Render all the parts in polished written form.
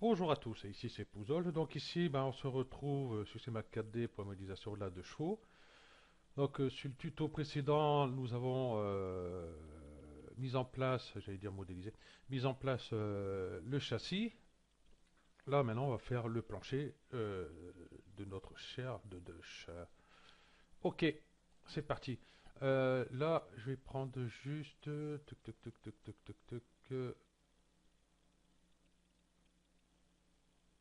Bonjour à tous, et ici c'est Pouzol. Donc ici, on se retrouve sur CMAC 4D pour la modélisation de la de chevaux. Donc sur le tuto précédent, nous avons mis en place, j'allais dire modélisé, mis en place le châssis. Là maintenant, on va faire le plancher de notre cher de chat. Ok, c'est parti. Là, je vais prendre juste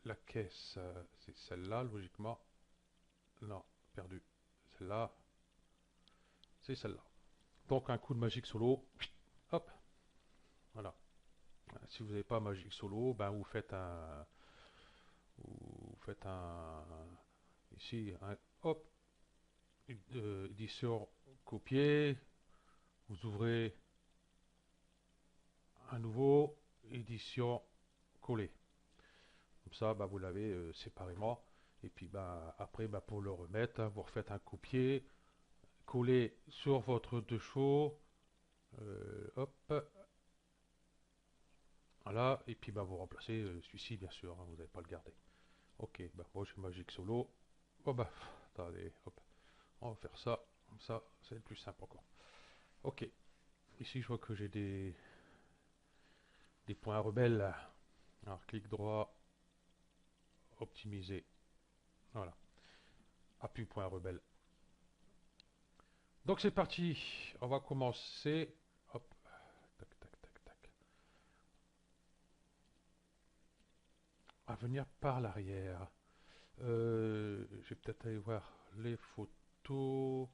la caisse. C'est celle-là, logiquement. Non, perdu. Celle-là, c'est celle-là. Donc un coup de magique solo, hop, voilà. Si vous n'avez pas magique solo, vous faites un ici, hop, édition copier, vous ouvrez un nouveau édition coller. Comme ça, vous l'avez séparément. Et puis après, pour le remettre, vous refaites un copier, coller sur votre deux chevaux, hop, voilà, et puis vous remplacez celui-ci, bien sûr, hein, vous n'allez pas le garder. Ok, moi j'ai Magic Solo. Oh attendez, hop, on va faire ça, comme ça, c'est le plus simple encore. Ok, ici je vois que j'ai des points rebelles. Alors clic droit, optimiser, voilà, appui point rebelle. Donc c'est parti, on va commencer, hop, tac, tac, tac, tac, à venir par l'arrière. Je vais peut-être aller voir les photos.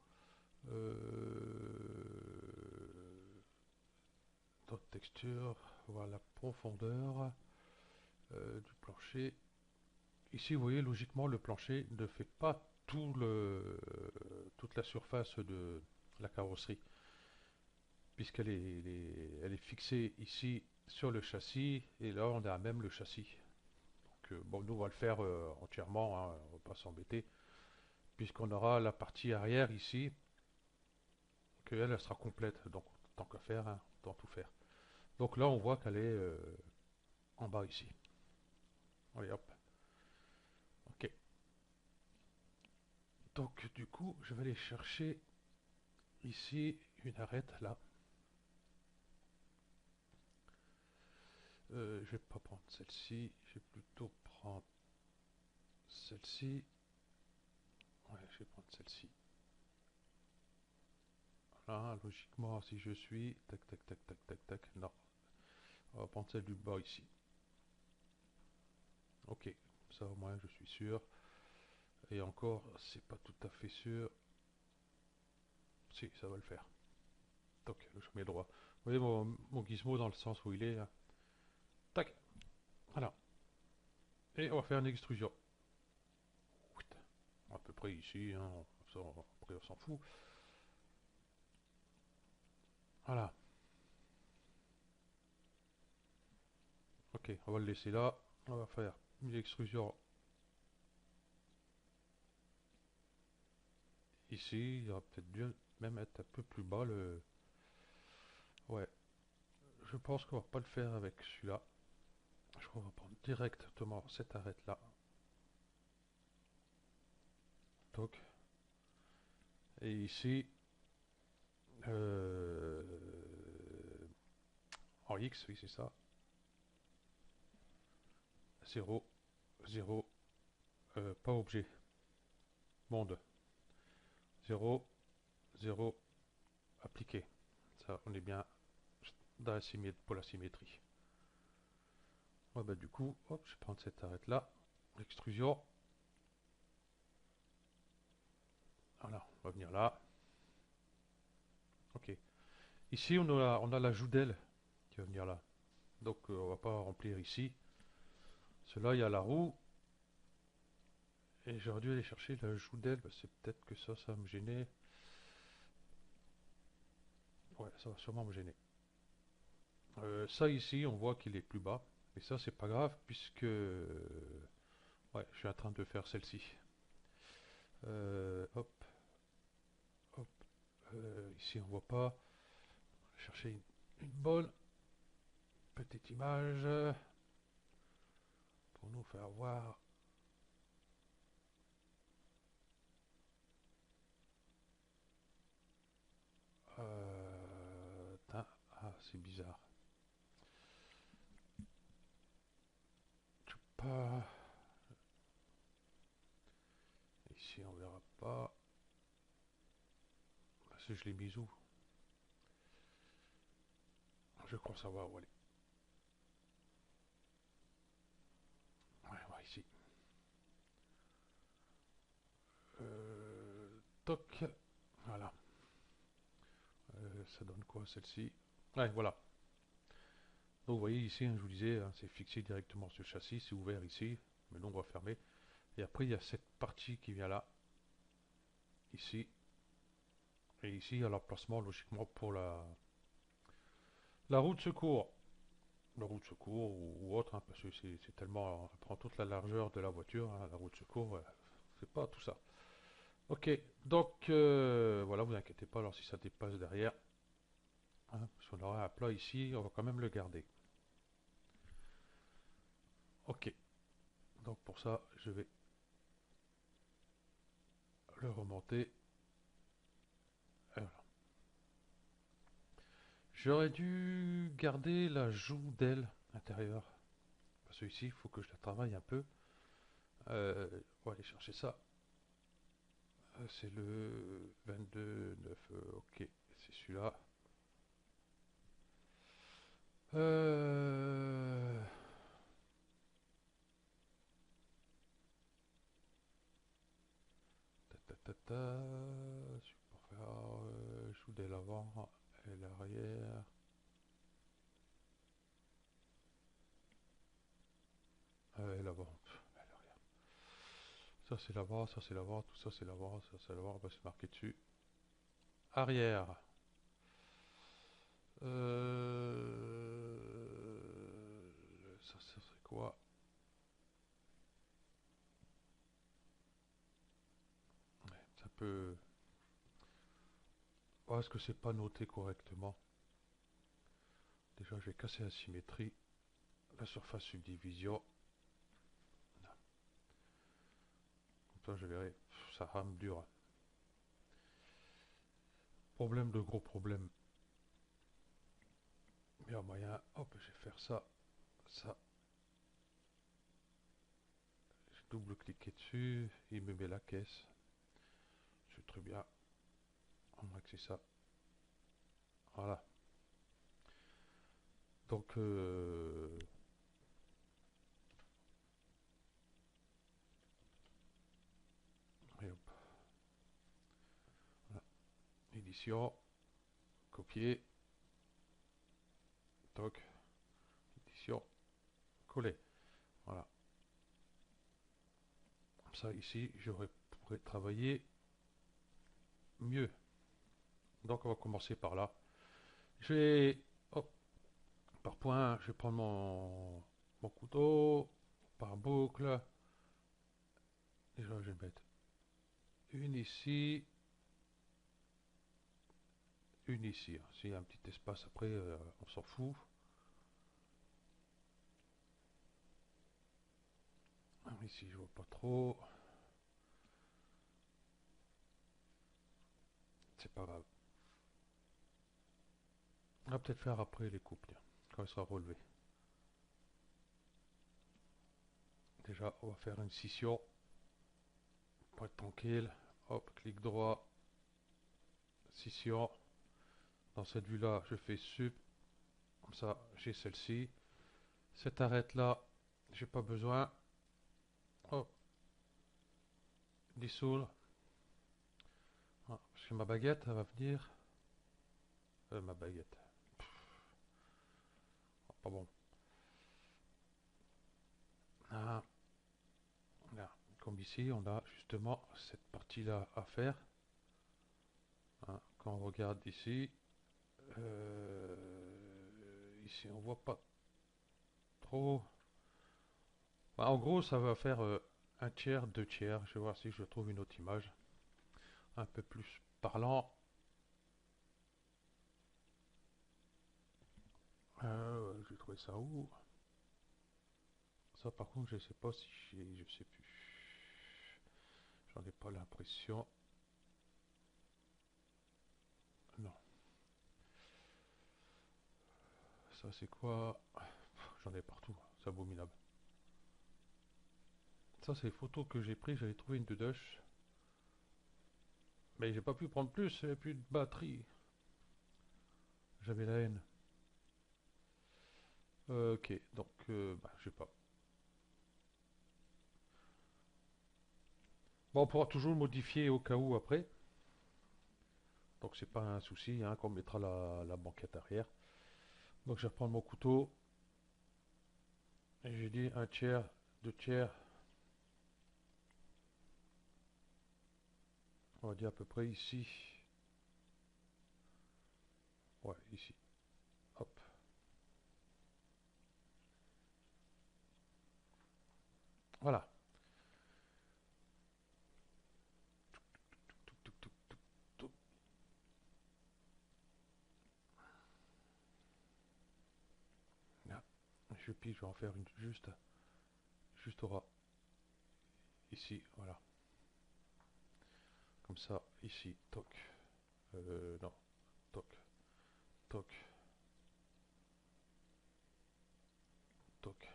D'autres textures, voir la profondeur du plancher. Ici, vous voyez, logiquement, le plancher ne fait pas toute la surface de la carrosserie, puisqu'elle est fixée ici sur le châssis, et là, on a à même le châssis. Donc, nous, on va le faire entièrement, hein, on va pas s'embêter, puisqu'on aura la partie arrière ici, qu'elle sera complète. Donc, tant qu'à faire, hein, tant tout faire. Donc là, on voit qu'elle est en bas ici. Allez, hop. Ok. Donc, du coup, je vais aller chercher ici une arête là. Je vais pas prendre celle-ci, je vais plutôt prendre celle-ci. Ouais, je vais prendre celle-ci. Voilà, logiquement, si je suis. Tac, tac, tac, tac, tac, tac. Non. On va prendre celle du bas ici. Ok. Ça, au moins, je suis sûr. Et encore, c'est pas tout à fait sûr. Si, ça va le faire. Donc, je mets droit. Vous voyez mon gizmo dans le sens où il est là. Tac. Voilà. Et on va faire une extrusion. À peu près ici, hein. Après, on s'en fout. Voilà. Ok, on va le laisser là. On va faire une extrusion ici. Il aurait peut-être dû même être un peu plus bas le. Ouais, je pense qu'on va pas le faire avec celui-là. Je crois qu'on va prendre directement cette arête là. Toc. Et ici, euh, en X, oui c'est ça. 0, 0, pas objet. Monde. 0, 0, appliqué. Ça, on est bien dans pour la symétrie. Ouais, du coup, hop, je vais prendre cette arête là. L'extrusion. Voilà, on va venir là. Ok. Ici, on a la joudelle qui va venir là. Donc, on va pas remplir ici. Cela, il y a la roue. Et j'aurais dû aller chercher la joudelle. C'est peut-être que ça va me gêner. Ouais, ça va sûrement me gêner. Ça ici, on voit qu'il est plus bas. Et ça, c'est pas grave puisque ouais, je suis en train de faire celle-ci. Hop, hop. Ici, on voit pas. Chercher une bonne petite image faire voir. Ah, c'est bizarre. Pas. Ici, on verra pas. Parce que je l'ai mise où? Je crois savoir où elle est. Ouais, ici. Toc. Voilà. Ça donne quoi celle-ci? Ouais, voilà. Donc vous voyez ici, hein, je vous disais, hein, c'est fixé directement sur le châssis, c'est ouvert ici, mais l'ombre fermée. Et après, il y a cette partie qui vient là, ici. Et ici, il y a l'emplacement logiquement pour la roue de secours. La roue de secours ou autre, hein, parce que c'est tellement. Elle prend toute la largeur de la voiture, hein, la roue de secours, c'est pas tout ça. Ok, donc voilà, vous inquiétez pas, alors si ça dépasse derrière, hein, parce qu'on aura un plat ici, on va quand même le garder. Ok, donc pour ça, je vais le remonter. Voilà. J'aurais dû garder la joue d'aile intérieure, parce que ici, il faut que je la travaille un peu. On va aller chercher ça. C'est le 22-9, ok, c'est celui-là. Euh... Ta, ta, ta, ta. Je vais faire joue dès l'avant et l'arrière. Et l'avant. L'arrière. Ça c'est l'avant, ça c'est l'avant, tout ça c'est l'avant, ça c'est l'avant, bah, c'est marqué dessus. Arrière. Ça serait quoi? Ouais, ça peut. Oh, est-ce que c'est pas noté correctement? Déjà, je vais casser la symétrie. La surface subdivision. Comme ça, je verrai. Ça rame dur. Problème de gros problème. Il y a moyen. Hop, je vais faire ça. Ça. Je double-cliquer dessus. Il me met la caisse. C'est très bien. On va axer ça. Voilà. Donc, et hop. Voilà. Édition. Copier. Toc. Édition. Coller. Voilà. Comme ça, ici, j'aurais pourrais travailler mieux. Donc, on va commencer par là. Je vais, hop, par point, je vais prendre mon couteau, par boucle. Déjà, je vais mettre une ici, une ici. S'il y a un petit espace après, on s'en fout. Ici, je vois pas trop. C'est pas grave. On va peut-être faire après les coupes, tiens, quand elle sera relevée. Déjà, on va faire une scission pour être tranquille. Hop, clic droit, scission. Dans cette vue-là, je fais sup. Comme ça, j'ai celle-ci. Cette arête-là, j'ai pas besoin. Hop, dissoudre. Ah, parce que ma baguette, elle va venir. Ma baguette. Ah, pas bon. Ah, là. Comme ici, on a justement cette partie-là à faire. Hein, quand on regarde ici, ici on voit pas trop. Bah, en gros, ça va faire un tiers, deux tiers. Je vais voir si je trouve une autre image un peu plus parlant. Je vais trouver ça où? Ça par contre je sais pas si j'ai, je sais plus. J'en ai pas l'impression. Non. Ça c'est quoi? J'en ai partout. C'est abominable. Ça c'est les photos que j'ai prises. J'avais trouvé une de Dush. Mais j'ai pas pu prendre plus. Il n'y avait plus de batterie. J'avais la haine. Ok. Donc bah, je sais pas. Bon, on pourra toujours le modifier au cas où après. Donc c'est pas un souci hein, qu'on mettra la banquette arrière. Donc je vais reprendre mon couteau. Et j'ai dit un tiers, deux tiers. On va dire à peu près ici. Ouais, ici. Hop. Voilà. Touc, touc, touc, touc, touc. Là. Je pige, je vais en faire une juste au ras. Ici, voilà. Comme ça, ici, toc. Non, toc, toc, toc.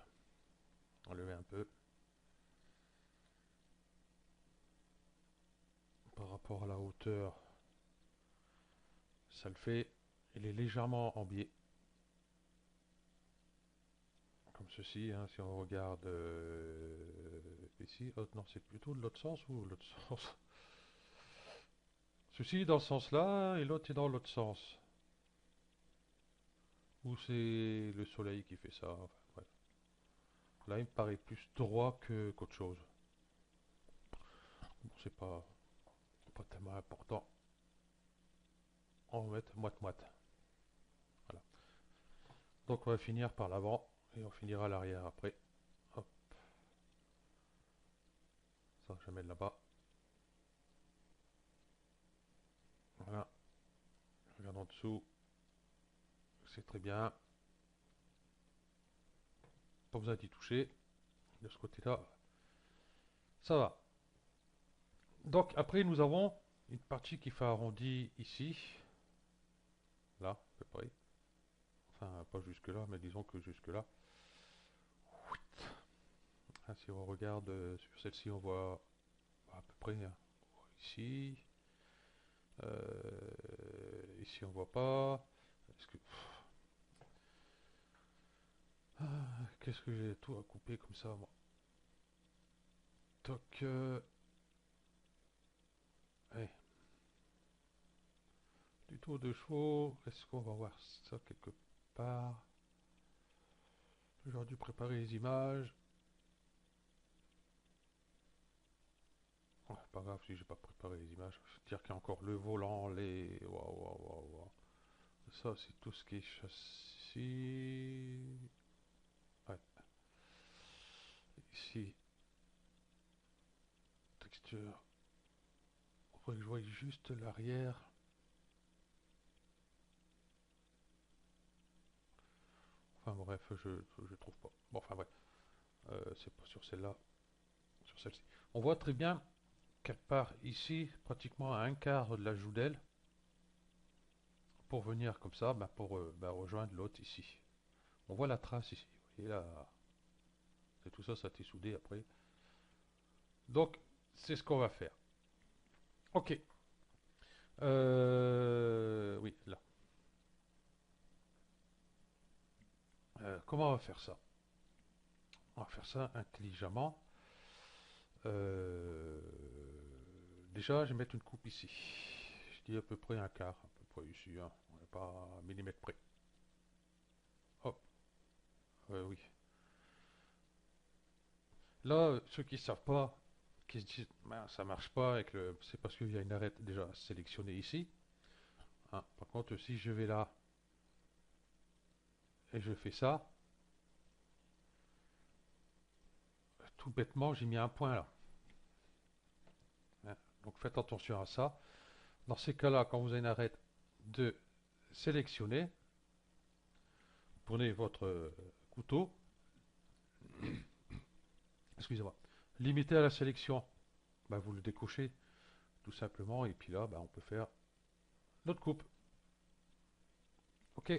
Enlever un peu par rapport à la hauteur. Ça le fait. Il est légèrement en biais. Comme ceci, hein, si on regarde ici. Oh, non, c'est plutôt de l'autre sens ou l'autre sens? Ceci est dans ce sens-là et l'autre est dans l'autre sens. Ou c'est le soleil qui fait ça. Enfin, bref. Là, il me paraît plus droit que qu'autre chose. Bon, c'est pas tellement important. On va mettre moite-moite. Voilà. Donc on va finir par l'avant et on finira l'arrière après. Hop, ça je mets là-bas. Voilà. Regarde en dessous. C'est très bien. Pas besoin d'y toucher. De ce côté-là, ça va. Donc après nous avons une partie qui fait arrondi ici. Là, à peu près. Enfin, pas jusque-là, mais disons que jusque-là. Ah, si on regarde sur celle-ci, on voit à peu près hein, ici. Ici, on voit pas. Est-ce que qu'est-ce que j'ai tout à couper comme ça, moi? Toc. Ouais. Du tour de chevaux. Est-ce qu'on va voir ça quelque part? J'aurais dû préparer les images. Ouais, pas grave si j'ai pas préparé les images. C'est-à-dire qu'il y a encore le volant, les. Waouh, waouh, waouh, waouh. Ça, c'est tout ce qui est châssis. Ouais. Ici, texture. Il faudrait que je voie juste l'arrière. Enfin bref, je trouve pas. Bon, enfin bref. C'est pas sur celle-là. Sur celle-ci. On voit très bien qu'elle part ici, pratiquement à un quart de la joue d'aile, pour venir comme ça, bah, pour bah, rejoindre l'autre ici. On voit la trace ici. Vous voyez là, c'est tout ça, ça a été soudé après. Donc, c'est ce qu'on va faire. Ok. Oui, là. Comment on va faire ça? On va faire ça intelligemment. Euh, Déjà, je vais mettre une coupe ici. Je dis à peu près un quart, à peu près ici. Hein. On n'est pas à millimètre près. Hop. Oui. Là, ceux qui ne savent pas, qui se disent, ben, ça marche pas avec le, c'est parce qu'il y a une arête déjà sélectionnée ici. Hein. Par contre, si je vais là et je fais ça, tout bêtement, j'ai mis un point là. Hein. Donc faites attention à ça. Dans ces cas-là, quand vous avez une arête de sélectionner, prenez votre couteau excusez-moi, limité à la sélection, bah, vous le décochez tout simplement, et puis là, bah, on peut faire notre coupe. Ok.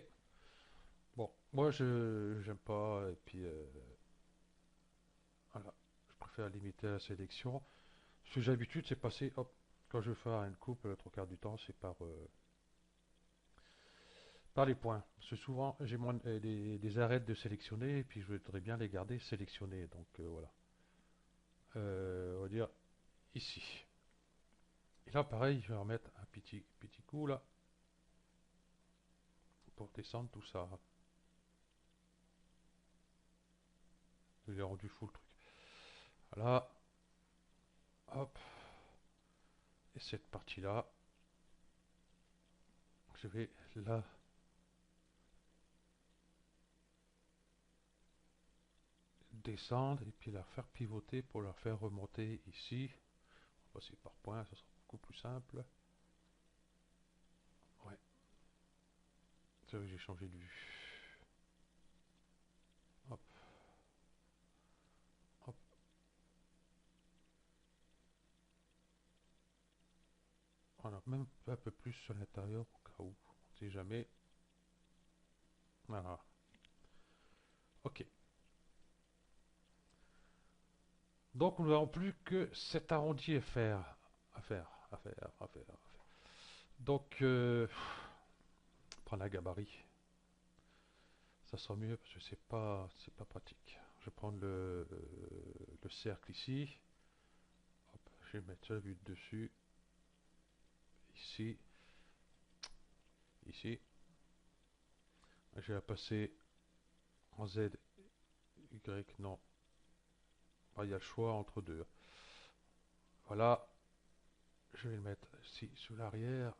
Bon, moi je j'aime pas, et puis voilà, je préfère limiter à la sélection. Ce que j'ai l'habitude, c'est passer, hop, quand je veux faire une coupe, le trois quarts du temps, c'est par les points. Parce que souvent, j'ai moins des arêtes de sélectionner, et puis je voudrais bien les garder sélectionnés. Donc voilà. On va dire ici. Et là, pareil, je vais remettre un petit coup là, pour descendre tout ça. J'ai rendu fou le truc. Voilà, hop. Et cette partie-là, je vais la descendre et puis la faire pivoter pour la faire remonter ici. On va passer par points, ça sera beaucoup plus simple. Ouais, c'est vrai que j'ai changé de vue. Hop, hop. Voilà, même un peu plus sur l'intérieur au cas où, on sait jamais. Voilà, ok. Donc nous n'avons plus que cet arrondi à faire. À faire, à faire, à faire, à faire. Donc, prendre un gabarit. Ça sera mieux parce que c'est pas pratique. Je vais prendre le cercle ici. Hop, je vais mettre la vue dessus. Ici, ici. Je vais la passer en Z, Y, non. Ah, il y a le choix entre deux. Voilà, je vais le mettre ici sous l'arrière.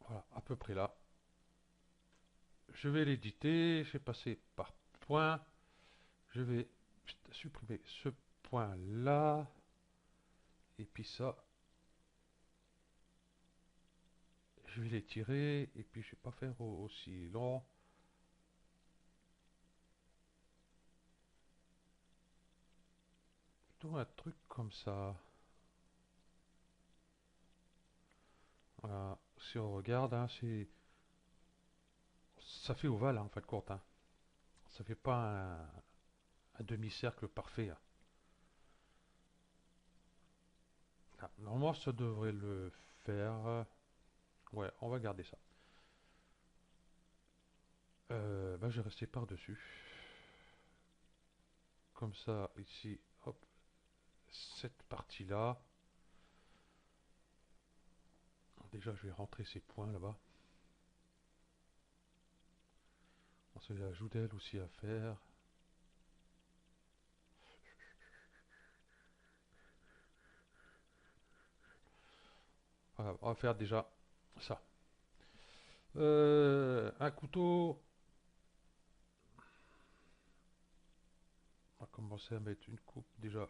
Voilà, à peu près là. Je vais l'éditer, je vais passer par point. Je vais supprimer ce point là. Et puis ça, je vais l'étirer. Et puis je vais pas faire aussi long. Plutôt un truc comme ça. Voilà, si on regarde, hein, ça fait ovale hein, en fin de compte. Hein. Ça fait pas un demi-cercle parfait. Hein. Ah, normalement, ça devrait le faire. Ouais, on va garder ça. Ben, je vais rester par-dessus. Comme ça, ici, hop, cette partie-là. Déjà, je vais rentrer ces points là-bas. Ensuite, il y a la joutelle aussi à faire. Voilà, on va faire déjà ça. Un couteau. On va commencer à mettre une coupe déjà.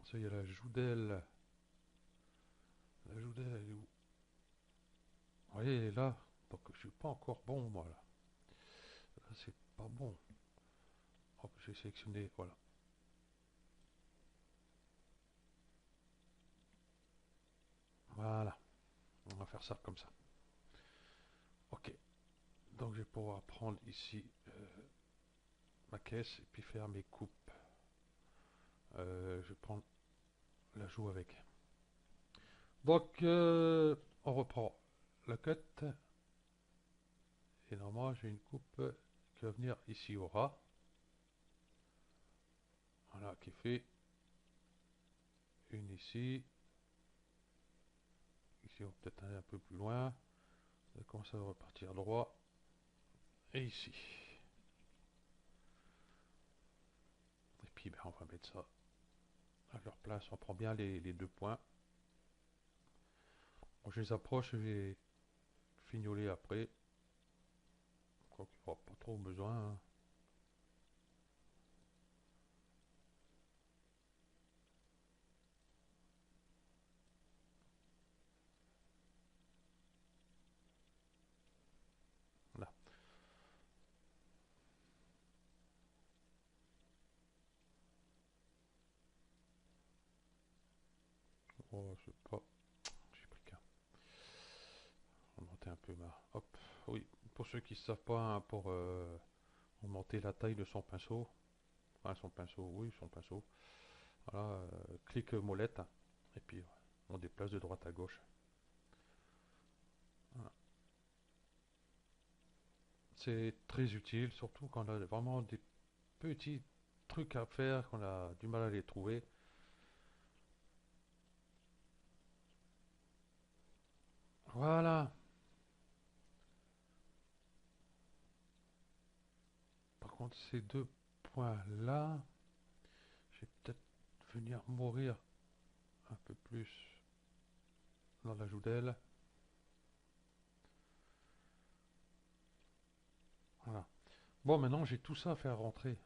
Ça, il y a la joudelle. La joudelle, elle est où? Vous voyez, elle est là. Donc, je suis pas encore bon, moi, là. Là, c'est pas bon. Hop, j'ai sélectionné, voilà. Voilà. On va faire ça comme ça. Ok. Donc, je vais pouvoir prendre ici ma caisse et puis faire mes coupes. Je vais prendre la joue avec. Donc, on reprend la cut. Et normalement, j'ai une coupe qui va venir ici au ras. Voilà, qui fait une ici. Ici, on va peut-être aller un peu plus loin. Ça commence à repartir droit. Et ici. Et puis, ben, on va mettre ça à leur place. On prend bien les deux points. Bon, je les approche, je vais fignoler après. Quoi qu'il n'y aura pas trop besoin. Hein. je sais pas. J'ai pris qu'un. On va monter un peu ma. Hop. Oui. Pour ceux qui ne savent pas, hein, pour augmenter la taille de son pinceau. Enfin, son pinceau, oui, son pinceau. Voilà. Clic molette. Et puis, on déplace de droite à gauche. Voilà. C'est très utile, surtout quand on a vraiment des petits trucs à faire, qu'on a du mal à les trouver. Voilà. Par contre, ces deux points-là, je vais peut-être venir mourir un peu plus dans la joudelle. Voilà. Bon, maintenant j'ai tout ça à faire rentrer.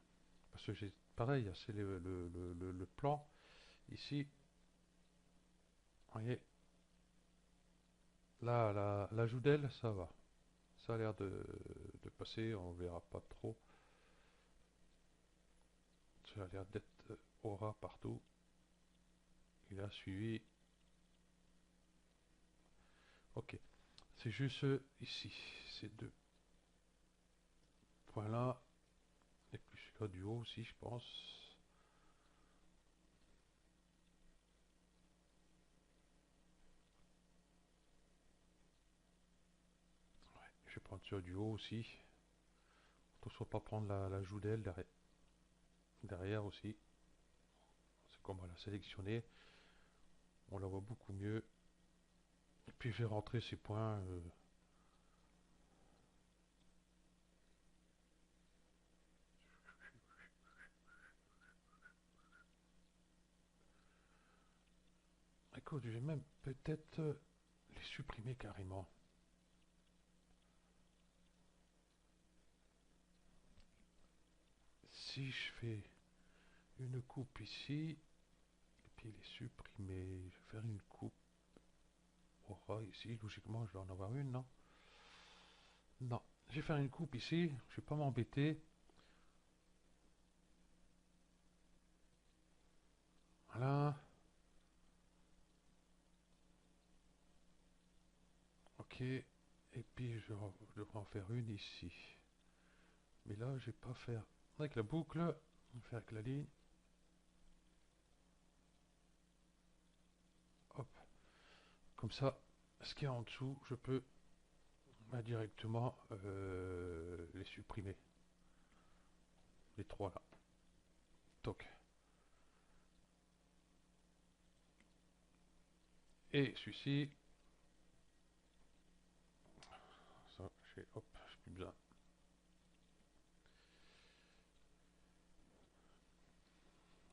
Parce que j'ai pareil, c'est le plan. Ici, vous voyez, là, la joudelle, ça va. Ça a l'air de passer, on verra pas trop. Ça a l'air d'être aura partout. Il a suivi. Ok. C'est juste ici, ces deux points-là. Et puis celui-là du haut aussi, je pense. Je vais prendre celui du haut aussi. Attention pas prendre la joudelle derrière aussi. C'est comme on l'a sélectionné. On la voit beaucoup mieux. Et puis je vais rentrer ces points. Écoute, je vais même peut-être les supprimer carrément. Si je fais une coupe ici, et puis les supprimer, je vais faire une coupe aura ici, logiquement je dois en avoir une, non? Non, je vais faire une coupe ici, je vais pas m'embêter. Voilà, ok, et puis je devrais en faire une ici. Mais là, je vais pas faire avec la boucle, on va faire avec la ligne. Hop, comme ça, ce qui est en dessous, je peux directement les supprimer. Les trois là. Toc. Et celui-ci, ça, hop, j'ai plus besoin.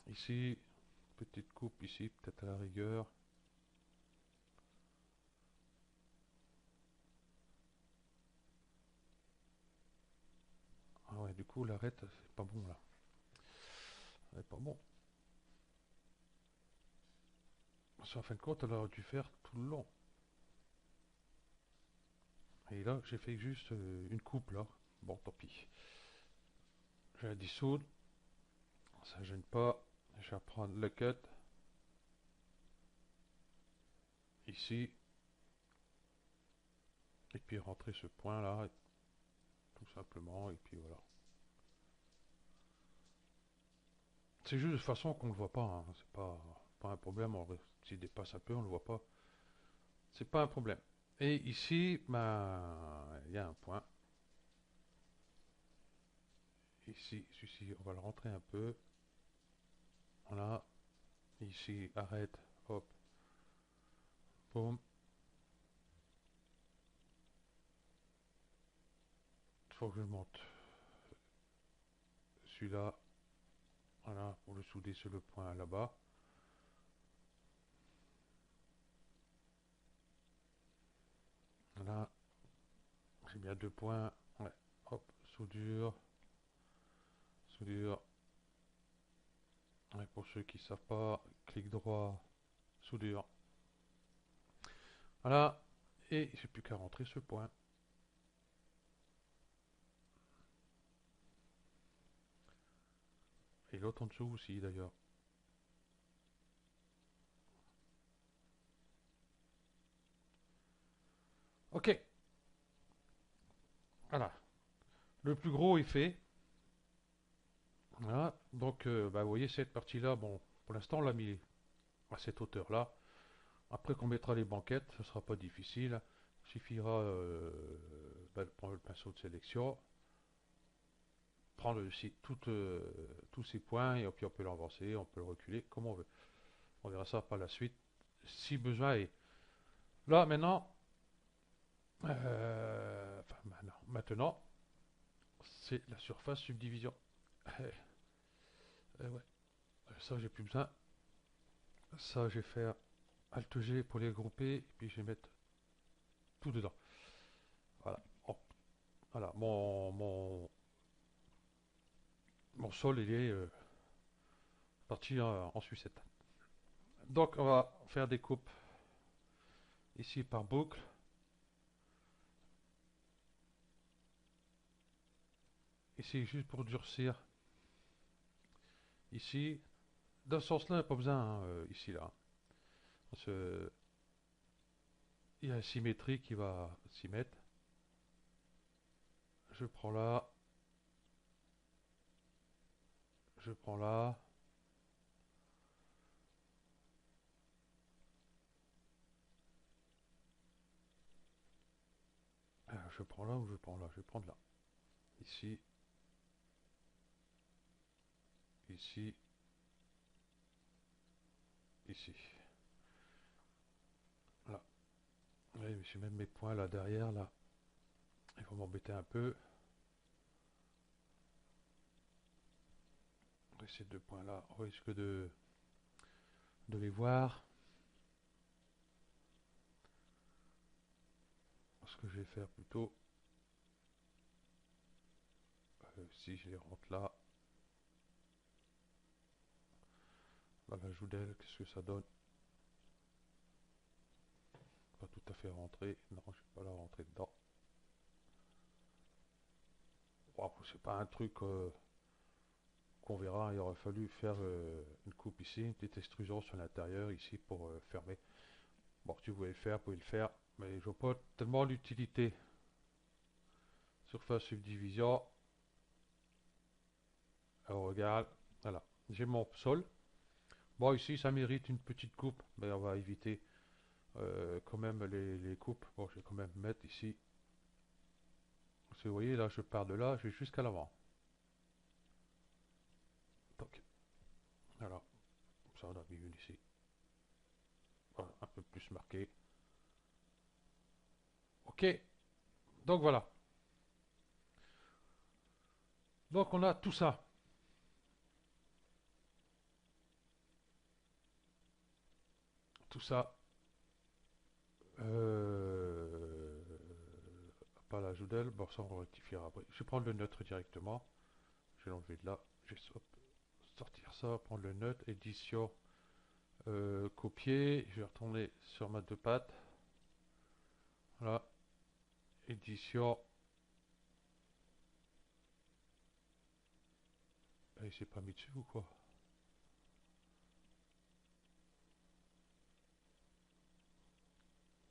Ici, petite coupe ici, peut-être à la rigueur. Ah ouais, du coup, l'arête, c'est pas bon là. C'est pas bon. Parce qu'en fin de compte, elle aurait dû faire tout le long. Et là, j'ai fait juste une coupe là. Bon, tant pis. Je vais la dissoudre. Ça gêne pas. Je vais prendre le cut. Ici. Et puis rentrer ce point là. Tout simplement. Et puis voilà. C'est juste de façon qu'on ne le voit pas, hein. C'est pas un problème. S'il dépasse un peu, on ne le voit pas. C'est pas un problème. Et ici, ben, il y a un point. Ici, celui-ci, on va le rentrer un peu. Voilà. Ici, arrête. Hop. Boum. Il faut que je monte celui-là. Voilà, pour le souder sur le point là-bas. Voilà. J'ai bien deux points. Ouais. Hop. Soudure. Soudure. Ouais, pour ceux qui ne savent pas, clic droit. Soudure. Voilà. Et j'ai plus qu'à rentrer ce point. Et l'autre en dessous aussi d'ailleurs. Ok, voilà. Le plus gros est fait. Voilà. Donc, bah, vous voyez, cette partie-là, bon, pour l'instant, on l'a mis à cette hauteur-là. Après qu'on mettra les banquettes, ce sera pas difficile. Il suffira bah, de prendre le pinceau de sélection, prendre aussi tous ces points, et puis on peut l'avancer, on peut le reculer, comme on veut. On verra ça par la suite, si besoin est. Là, maintenant, enfin, maintenant, c'est la surface subdivision. Ouais. Ça, j'ai plus besoin. Ça, je vais faire Alt G pour les grouper, et puis je vais mettre tout dedans. Voilà. Oh, voilà. Mon sol, il est parti en sucette. Donc, on va faire des coupes ici par boucle. Ici, juste pour durcir. Ici, dans ce sens-là, pas besoin, hein, ici, là. Parce que il y a une symétrie qui va s'y mettre. Je prends là, je prends là. Je prends là ou je prends là. Je vais prendre là. Ici, ici, ici. Là. Oui, mais j'ai même mes points là derrière, là. Il faut m'embêter un peu. Et ces deux points-là, on risque de les voir. Ce que je vais faire plutôt, si je les rentre là, là la joue d'elle, qu'est-ce que ça donne? Pas tout à fait rentré. Non, je ne vais pas la rentrer dedans. Wow, c'est pas un truc qu'on verra. Il aurait fallu faire une coupe ici, une petite extrusion sur l'intérieur ici pour fermer. Bon, si vous voulez le faire, vous pouvez le faire. Mais je vois pas tellement l'utilité. Surface subdivision. Alors, regarde. Voilà. J'ai mon sol. Bon, ici, ça mérite une petite coupe. Mais on va éviter quand même les coupes. Bon, je vais quand même mettre ici. Parce que vous voyez, là, je pars de là, je vais jusqu'à l'avant. Donc, voilà. Ça, on a mis une ici. Voilà, un peu plus marqué. Ok. Donc, voilà. Donc, on a tout ça. Tout ça. Euh, Pas la joudelle. Bon, ça, on rectifiera après. Je vais prendre le neutre directement. Je vais l'enlever de là. Je vais sortir ça, prendre le neutre, édition, copier. Je vais retourner sur ma deux pattes. Voilà. Édition. Il s'est pas mis dessus ou quoi?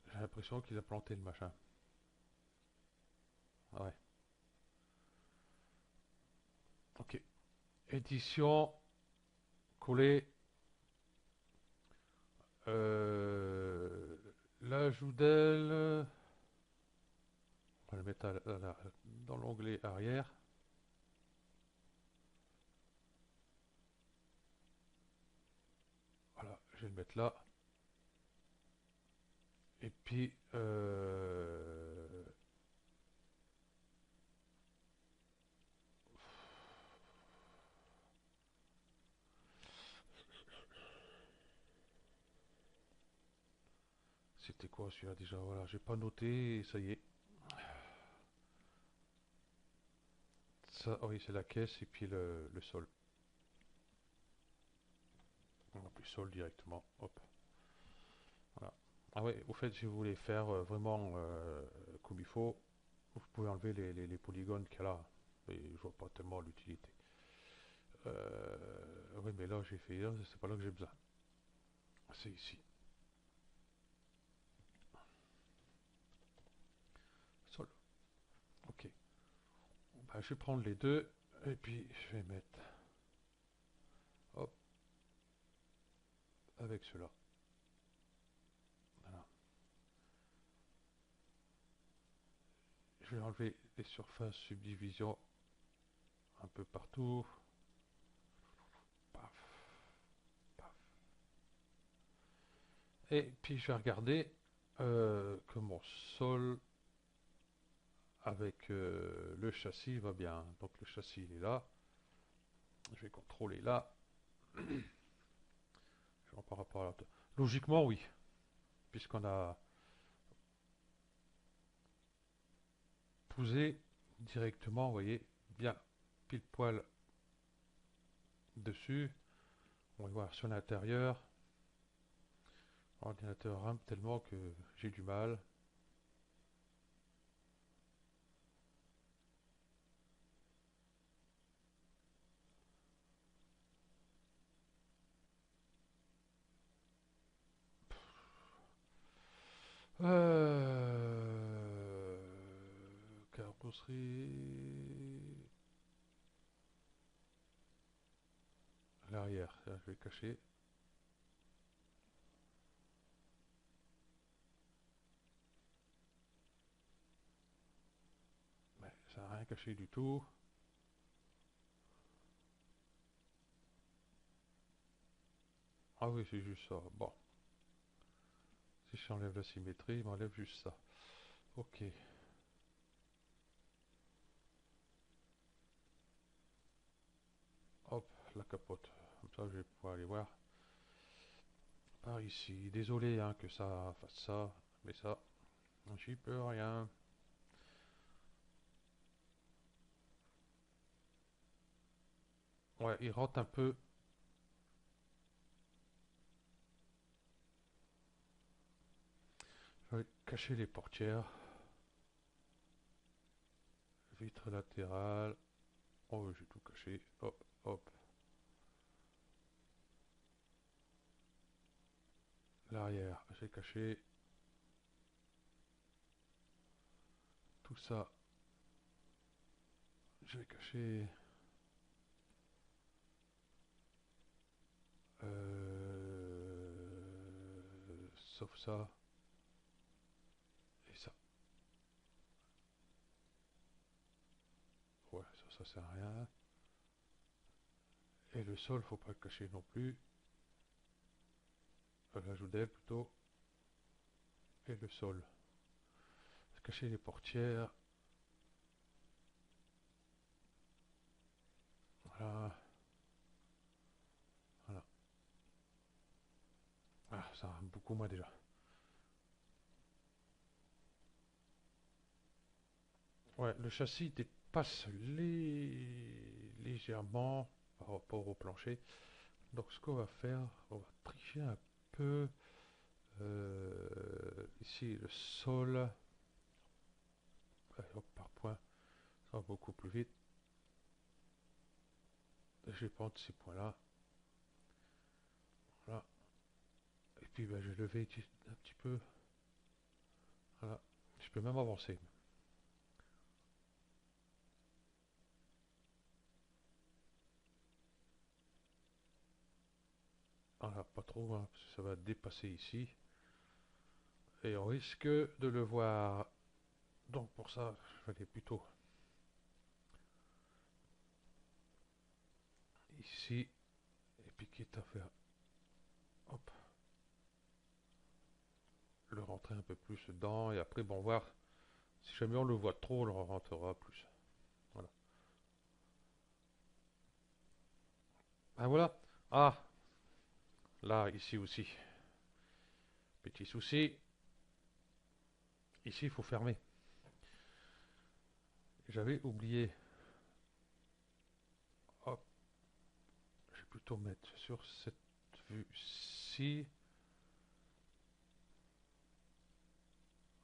J'ai l'impression qu'il a planté le machin. Ah ouais. Ok. Édition, coller. L'ajout d'aile. On va le mettre dans l'onglet arrière. Voilà, je vais le mettre là. Et puis, c'était quoi celui-là déjà? Voilà, j'ai pas noté, ça y est. Ça, oui, c'est la caisse et puis le sol. On va plus sol directement. Hop. Voilà. Ah ouais, au fait, si vous voulez faire vraiment comme il faut, vous pouvez enlever les polygones qu'il y a là. Et je vois pas tellement l'utilité. Oui, mais là, j'ai fait, c'est pas là que j'ai besoin. C'est ici. Je vais prendre les deux et puis je vais mettre hop avec cela. Voilà. Je vais enlever les surfaces subdivision un peu partout. Paf, paf. Et puis je vais regarder que mon sol avec le châssis va bien. Donc le châssis il est là. Je vais contrôler là. Par rapport à la... Logiquement oui, puisqu'on a posé directement, vous voyez, bien pile poil dessus. On va voir sur l'intérieur. L'ordinateur rame tellement que j'ai du mal. Carrosserie. L'arrière, je vais cacher. Mais ça n'a rien caché du tout. Ah oui, c'est juste ça. Bon. Si j'enlève la symétrie, il m'enlève juste ça. Ok. Hop, la capote. Comme ça, je vais pouvoir aller voir. Par ici. Désolé hein, que ça fasse ça. Mais ça, j'y peux rien. Ouais, il rentre un peu. Je vais cacher les portières. Vitre latérale. Oh, j'ai tout caché. Hop, hop. L'arrière, j'ai caché. Tout ça, je vais cacher. Sauf ça. Et ça. Ouais, ça sert à rien. Et le sol, faut pas le cacher non plus. La joudelle plutôt. Et le sol. Cacher les portières. Voilà. Voilà. Ah, ça va beaucoup moins déjà. Ouais, le châssis dépasse légèrement par rapport au plancher. Donc ce qu'on va faire, on va tricher un peu. Ici, le sol. Hop, par point, ça va beaucoup plus vite. Je vais prendre ces points-là. Voilà. Et puis ben, je vais lever un petit peu. Voilà. Je peux même avancer. Voilà, pas trop, hein, parce que ça va dépasser ici. Et on risque de le voir. Donc pour ça, je vais aller plutôt ici. Et puis quitte à faire, hop, le rentrer un peu plus dedans. Et après, bon, voir. Si jamais on le voit trop, on le rentrera plus. Voilà. Ah voilà. Ah, là, ici aussi. Petit souci. Ici, il faut fermer. J'avais oublié. Hop, je vais plutôt mettre sur cette vue-ci.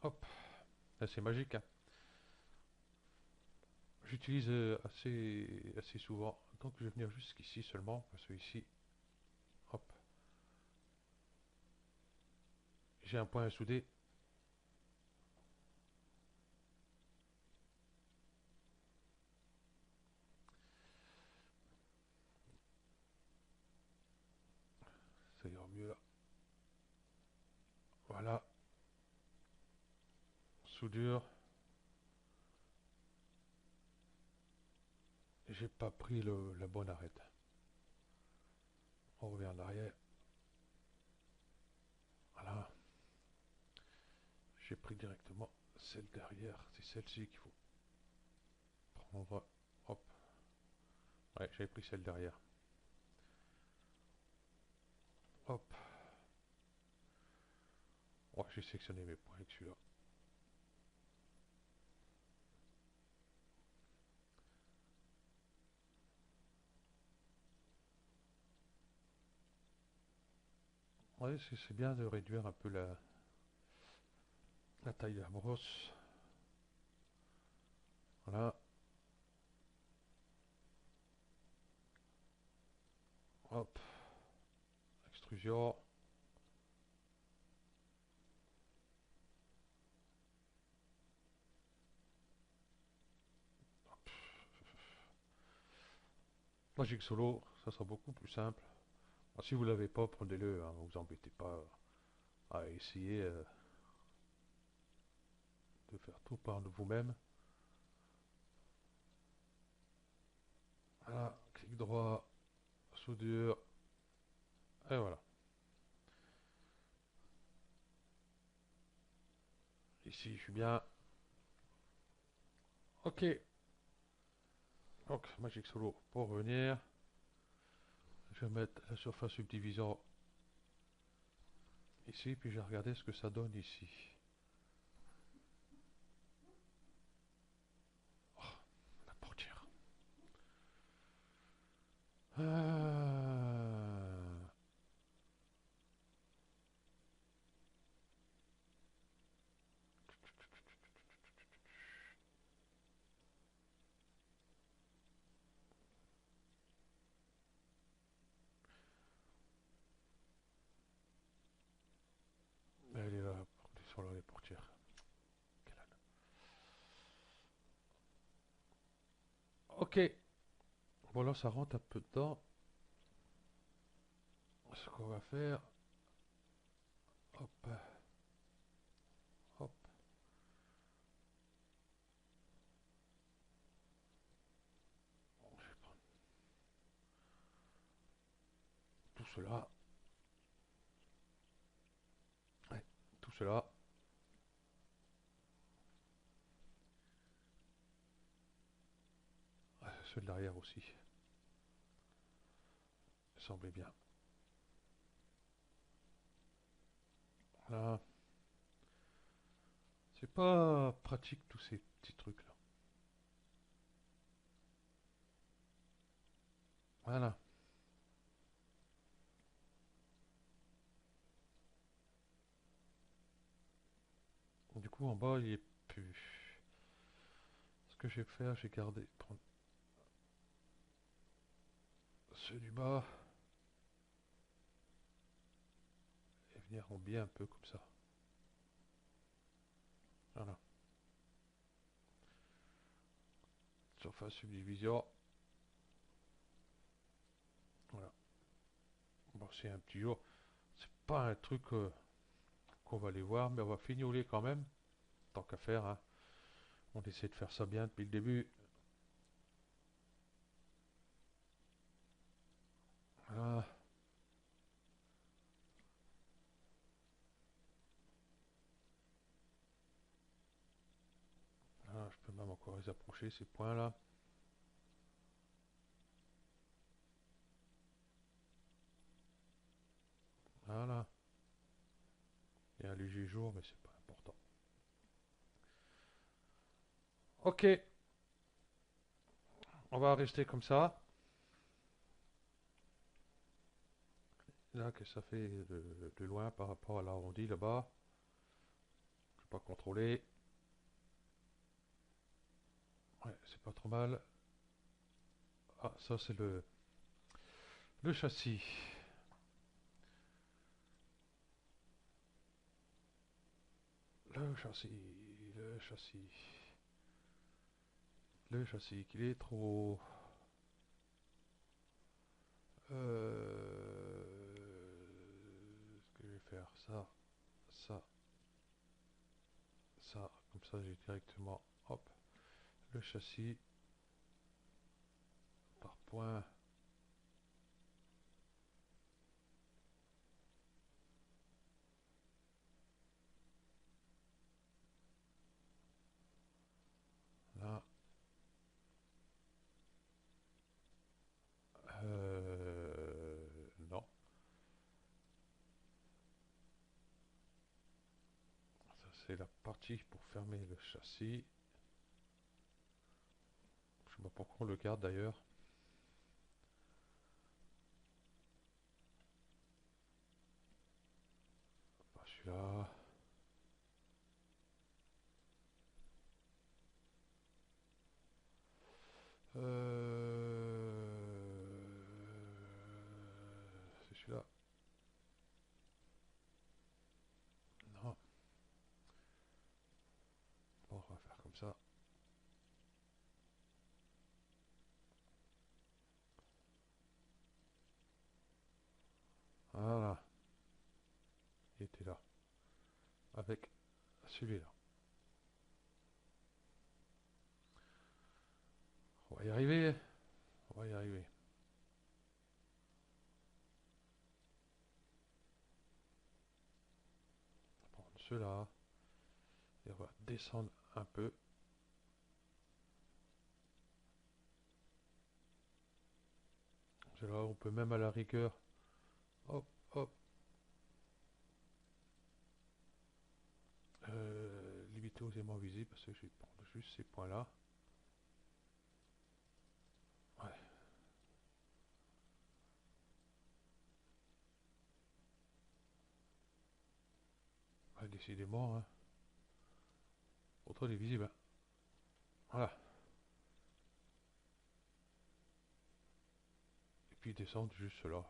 Hop, là, c'est magique, hein. J'utilise assez souvent. Donc je vais venir jusqu'ici seulement, parce que ici, hop, j'ai un point à souder. soudure. J'ai pas pris la bonne arête. On revient en arrière. Voilà. J'ai pris directement celle derrière. C'est celle-ci qu'il faut prendre. Hop. Ouais, j'avais pris celle derrière. Hop. Ouais, j'ai sectionné mes points avec celui-là. Ouais, c'est bien de réduire un peu la taille de la brosse. Voilà. Hop. Extrusion. Magic Solo, ça sera beaucoup plus simple. Alors, si vous l'avez pas, prenez-le, hein, vous embêtez pas à essayer de faire tout par vous-même. Voilà, clic droit, soudure, et voilà. Ici, je suis bien. Ok, donc Magic Solo pour revenir. Je vais mettre la surface subdivision ici, puis je vais regarder ce que ça donne ici. Oh, la portière. Elle est là, on est sur les portières. Quelle âne. Ok, bon là ça rentre un peu dedans. Ce qu'on va faire, hop, hop, je vais prendre tout cela, ouais, tout cela, ouais, ceux de l'arrière aussi, semblait bien. Voilà, c'est pas pratique tous ces petits trucs là. Voilà, du coup en bas il est plus. Ce que je vais faire, j'ai gardé, prendre ceux du bas et venir en biais un peu comme ça. Voilà, surface subdivision, voilà. Bon, c'est un petit jour, c'est pas un truc qu'on va aller voir, mais on va fignoler quand même, tant qu'à faire, hein. On essaie de faire ça bien depuis le début. Voilà. Voilà, je peux même encore les approcher, ces points-là. Voilà. Il y a un léger jour, mais c'est pas important. Ok, on va rester comme ça. Là, que ça fait de loin par rapport à l'arrondi là-bas. Je peux pas contrôler. Ouais, c'est pas trop mal. Ah, ça c'est le châssis. Le châssis, le châssis, le châssis, qu'il est trop. Ce que je vais faire, ça, ça, comme ça j'ai directement, hop, le châssis par point. Là, non, ça c'est la partie pour fermer le châssis. Je sais pas pourquoi on le garde d'ailleurs. Pas celui-là. C'est celui-là. Non. Bon, on va faire comme ça. Voilà. Il était là. Avec celui-là. On va y arriver. On va y arriver. On va prendre ceux-là. Et on va descendre un peu. Ceux-là, on peut même à la rigueur. Hop, hop. Limiter aux aimants visibles parce que je vais prendre juste ces points-là. Ouais. Ouais, décidément, hein. Autant il est visible, hein. Voilà. Et puis descendre juste là.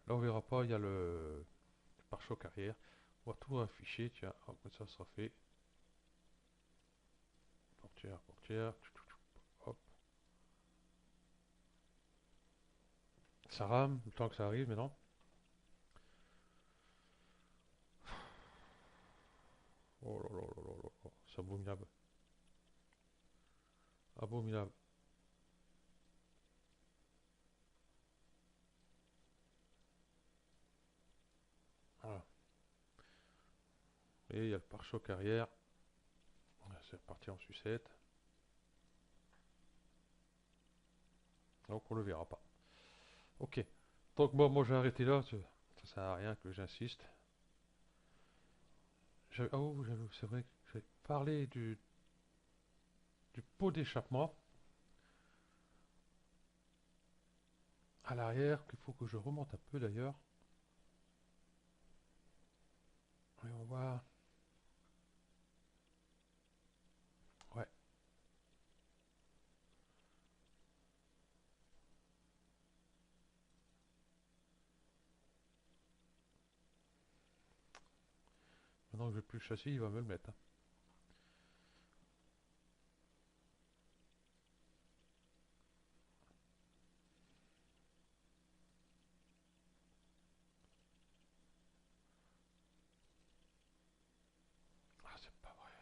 Là, on verra pas, il y a le pare-choc arrière. On va tout afficher, tiens, hop, comme ça sera fait. Portière, portière. Hop. Ça rame, le temps que ça arrive maintenant. Oh là là là là là là. C'est abominable. Abominable. Voilà. Et il y a le pare-choc arrière. C'est reparti en sucette. Donc on le verra pas. Ok. Donc bon, moi j'ai arrêté là. Ça sert à rien que j'insiste. Ah oh, c'est vrai que j'ai parlé du pot d'échappement à l'arrière, qu'il faut que je remonte un peu d'ailleurs. Et on va. Ouais. Maintenant que j'ai plus le châssis, il va me le mettre, hein. Ah, c'est pas vrai.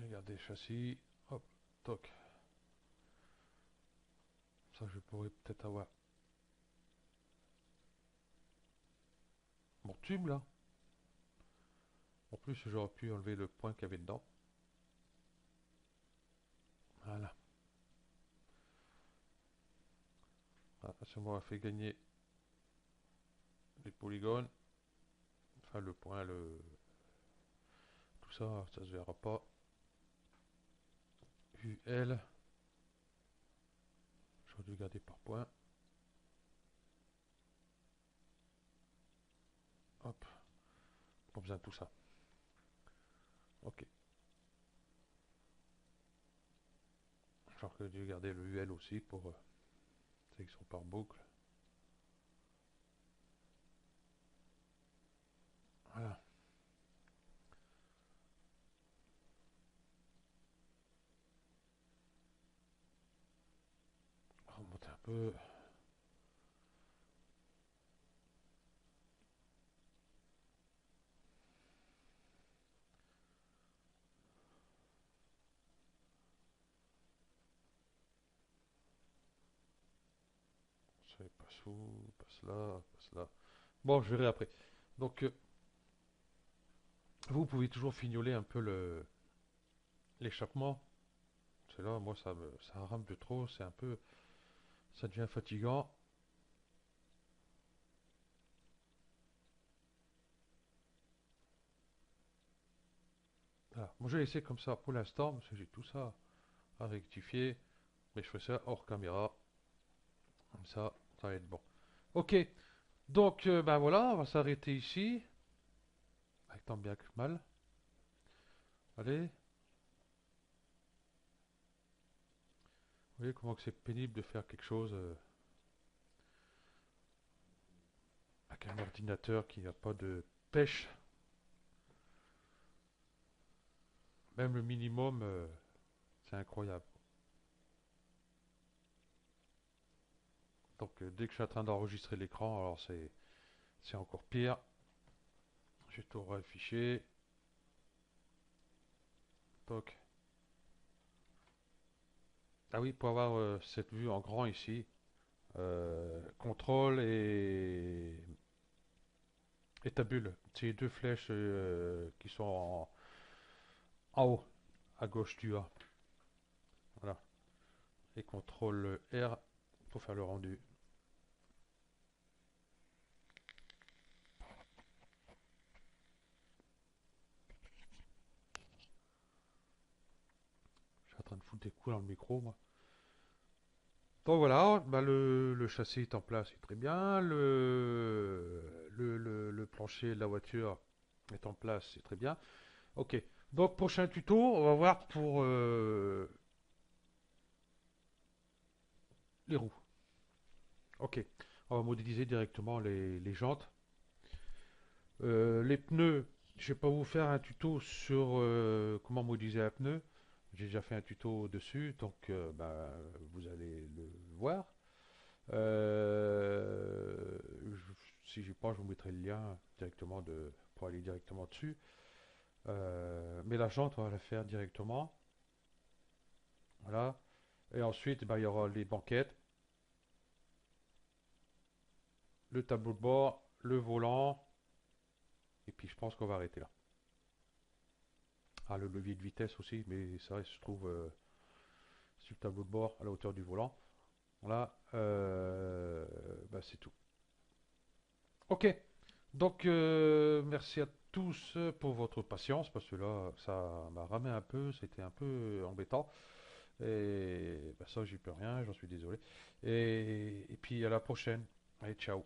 Regardez le châssis. Hop, toc. Ça, je pourrais peut-être avoir mon tube là. En plus, j'aurais pu enlever le point qu'il y avait dedans. Voilà. Ah, ça m'aura fait gagner des polygones. Enfin, le point, tout ça, ça se verra pas. UL. J'aurais dû garder par point. Hop. Pas besoin de tout ça. Ok. J'aurais dû garder le UL aussi pour sélection par boucle. Voilà. On va remonter un peu. Ça passe où? Passe là, passe là. Bon, je verrai après. Donc, vous pouvez toujours fignoler un peu l'échappement. C'est là, moi, ça rame de trop. C'est un peu, ça devient fatigant. Voilà. Moi, j'ai laissé comme ça pour l'instant, parce que j'ai tout ça à rectifier. Mais je fais ça hors caméra. Comme ça va être bon. Ok, donc, ben voilà, on va s'arrêter ici. Avec tant bien que mal. Allez, vous voyez comment que c'est pénible de faire quelque chose avec un ordinateur qui n'a pas de pêche. Même le minimum, c'est incroyable. Donc, dès que je suis en train d'enregistrer l'écran, alors c'est encore pire. Je vais tout réafficher. Toc. Ah oui, pour avoir cette vue en grand ici, contrôle et ta bulle. C'est les deux flèches qui sont en haut, à gauche du A. Voilà. Et contrôle R pour faire le rendu. Je suis en train de foutre des coups dans le micro, moi. Donc voilà, bah le châssis est en place, c'est très bien. Le plancher de la voiture est en place, c'est très bien. Ok, donc prochain tuto, on va voir pour les roues. Ok, on va modéliser directement les jantes. Les pneus, je vais pas vous faire un tuto sur comment modéliser un pneu. J'ai déjà fait un tuto dessus, donc bah, vous allez le voir. Si j'ai pas, je vous mettrai le lien directement pour aller directement dessus. Mais la jante, on va la faire directement. Voilà. Et ensuite, bah, il y aura les banquettes, le tableau de bord, le volant. Et puis je pense qu'on va arrêter là. Ah, le levier de vitesse aussi, mais ça reste, je trouve, sur le tableau de bord à la hauteur du volant. Voilà. Bah, c'est tout. Ok. Donc, merci à tous pour votre patience, parce que là, ça m'a ramé un peu, c'était un peu embêtant. Et bah, ça, j'y peux rien, j'en suis désolé. Et puis à la prochaine. Allez, ciao.